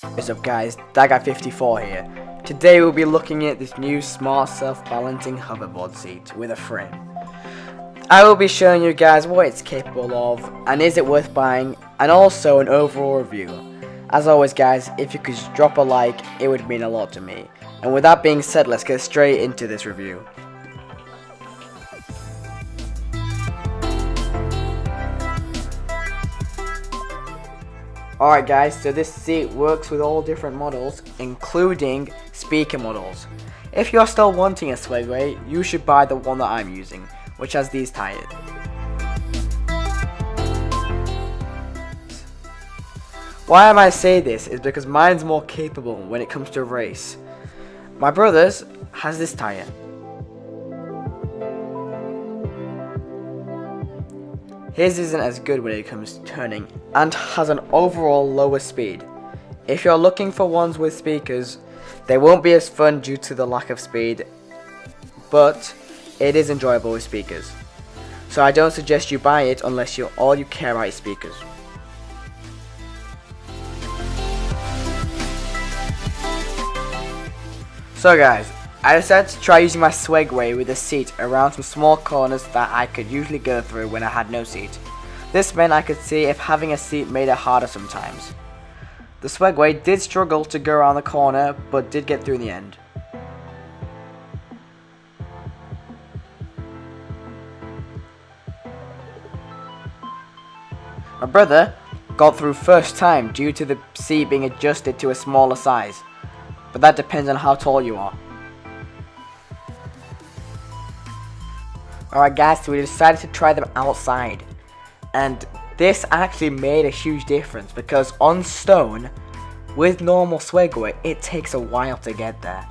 What's up guys, Dagger54 here. Today we'll be looking at this new smart self-balancing hoverboard seat with a frame. I will be showing you guys what it's capable of and is it worth buying, and also an overall review. As always guys, if you could just drop a like, it would mean a lot to me. And with that being said, let's get straight into this review. Alright guys, so this seat works with all different models, including speaker models. If you are still wanting a Swagway, you should buy the one that I'm using, which has these tires. Why am I saying this is because mine's more capable when it comes to race. My brother's has this tire. His isn't as good when it comes to turning and has an overall lower speed. If you're looking for ones with speakers, they won't be as fun due to the lack of speed, but it is enjoyable with speakers. So I don't suggest you buy it unless all you care about is speakers. So guys, I decided to try using my Swagway with a seat around some small corners that I could usually go through when I had no seat. This meant I could see if having a seat made it harder sometimes. The Swagway did struggle to go around the corner, but did get through in the end. My brother got through first time due to the seat being adjusted to a smaller size, but that depends on how tall you are. Alright guys, so we decided to try them outside, and this actually made a huge difference because on stone, with normal Swagway, it takes a while to get there.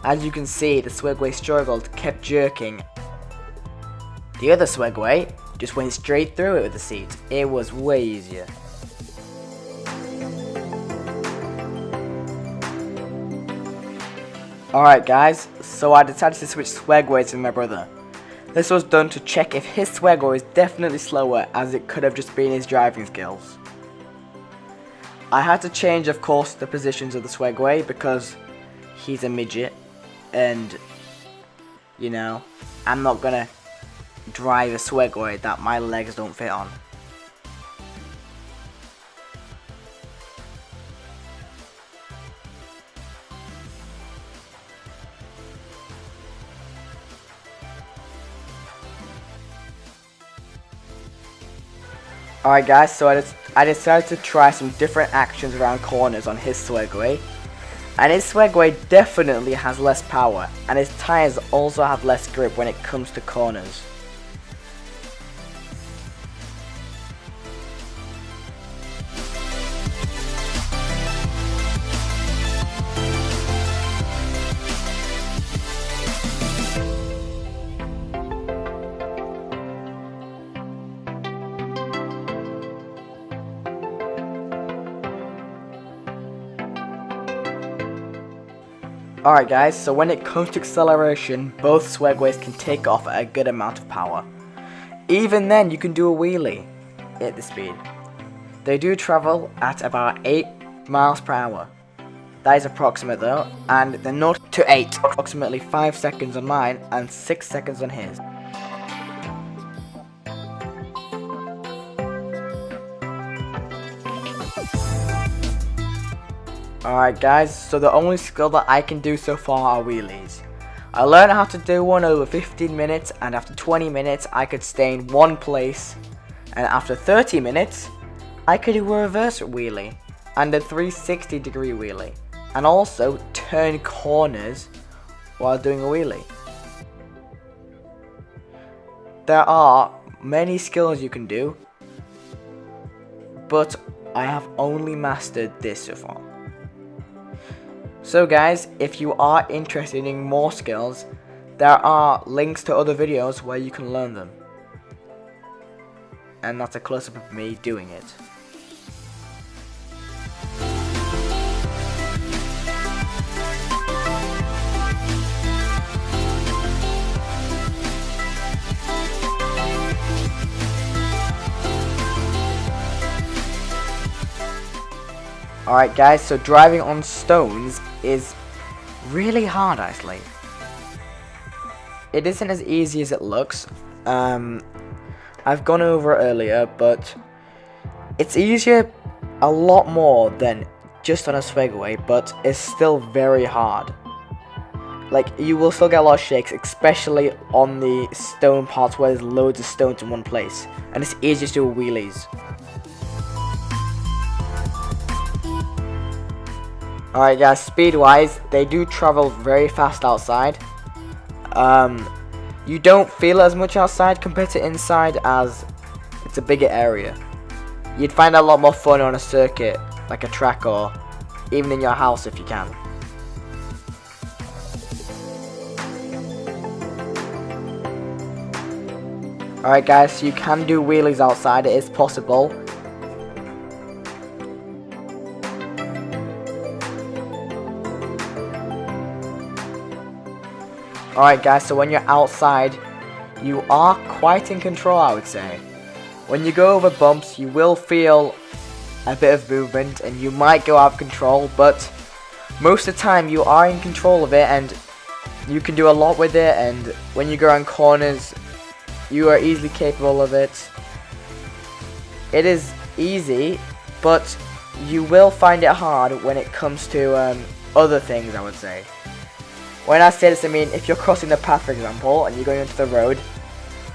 As you can see, the Swagway struggled, kept jerking. The other Swagway just went straight through it with the seat. It was way easier. Alright guys, so I decided to switch Swagways with my brother. This was done to check if his Swagway is definitely slower, as it could have just been his driving skills. I had to change, of course, the positions of the Swagway because he's a midget and, you know, I'm not gonna drive a Swagway that my legs don't fit on. Alright guys, so I decided to try some different actions around corners on his Swagway. And his Swagway definitely has less power, and his tires also have less grip when it comes to corners. Alright guys, so when it comes to acceleration, both Swagways can take off at a good amount of power. Even then, you can do a wheelie at the speed. They do travel at about 8 miles per hour. That is approximate though, and the 0 to 8, approximately 5 seconds on mine and 6 seconds on his. Alright guys, so the only skill that I can do so far are wheelies. I learned how to do one over 15 minutes, and after 20 minutes I could stay in one place, and after 30 minutes I could do a reverse wheelie and a 360 degree wheelie, and also turn corners while doing a wheelie. There are many skills you can do, but I have only mastered this so far. So guys, if you are interested in more skills, there are links to other videos where you can learn them. And that's a close-up of me doing it. Alright guys, so driving on stones is really hard actually. It isn't as easy as it looks. I've gone over it earlier, but it's easier a lot more than just on a Swagway, but it's still very hard. Like, you will still get a lot of shakes, especially on the stone parts where there's loads of stones in one place, and it's easier to do wheelies. Alright guys, speed wise, they do travel very fast outside. You don't feel as much outside compared to inside, as it's a bigger area. You'd find it a lot more fun on a circuit, like a track, or even in your house if you can. Alright guys, so you can do wheelies outside, it is possible. Alright guys, so when you're outside, you are quite in control, I would say. When you go over bumps, you will feel a bit of movement and you might go out of control, but most of the time you are in control of it and you can do a lot with it, and when you go around corners, you are easily capable of it. It is easy, but you will find it hard when it comes to other things, I would say. When I say this, I mean if you're crossing the path, for example, and you're going onto the road,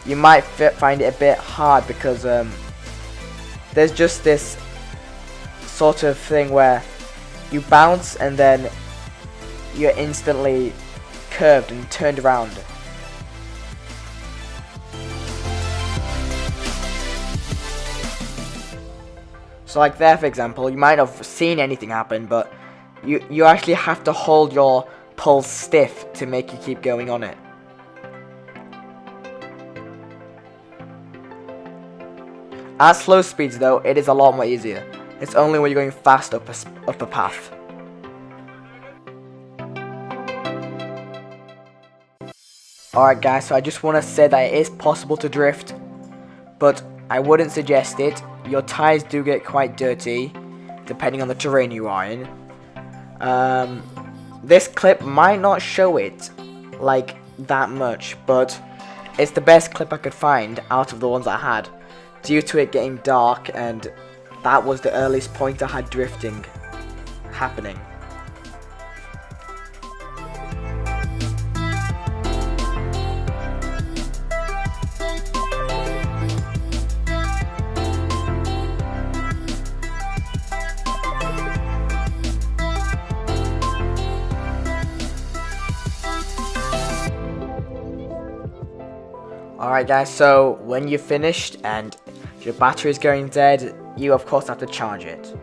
you might find it a bit hard because there's just this sort of thing where you bounce and then you're instantly curved and turned around. So like there, for example, you might not have seen anything happen, but you actually have to hold your pulse stiff to make you keep going on it. At slow speeds though, it is a lot more easier. It's only when you're going fast up a path. Alright guys, so I just want to say that it is possible to drift, but I wouldn't suggest it. Your tyres do get quite dirty, depending on the terrain you are in. This clip might not show it like that much, but it's the best clip I could find out of the ones I had, due to it getting dark, and that was the earliest point I had drifting happening. Alright guys, so when you're finished and your battery is going dead, you of course have to charge it.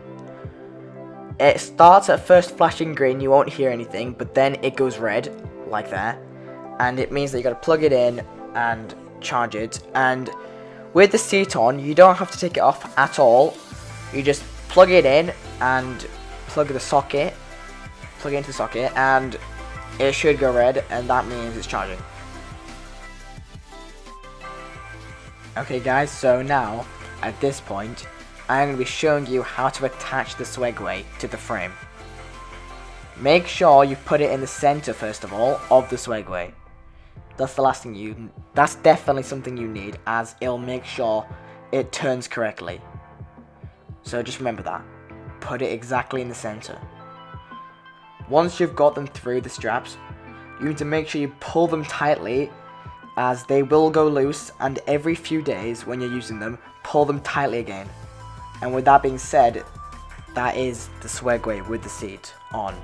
It starts at first flashing green, you won't hear anything, but then it goes red, like that, and it means that you gotta plug it in and charge it. And with the seat on, you don't have to take it off at all. You just plug it in and plug it into the socket, and it should go red, and that means it's charging. Okay guys, so now, at this point, I'm going to be showing you how to attach the Swagway to the frame. Make sure you put it in the center first of all of the Swagway. That's the last thing that's definitely something you need, as it'll make sure it turns correctly. So just remember that. Put it exactly in the center. Once you've got them through the straps, you need to make sure you pull them tightly, as they will go loose, and every few days when you're using them, pull them tightly again. And with that being said, that is the Swagway with the seat on.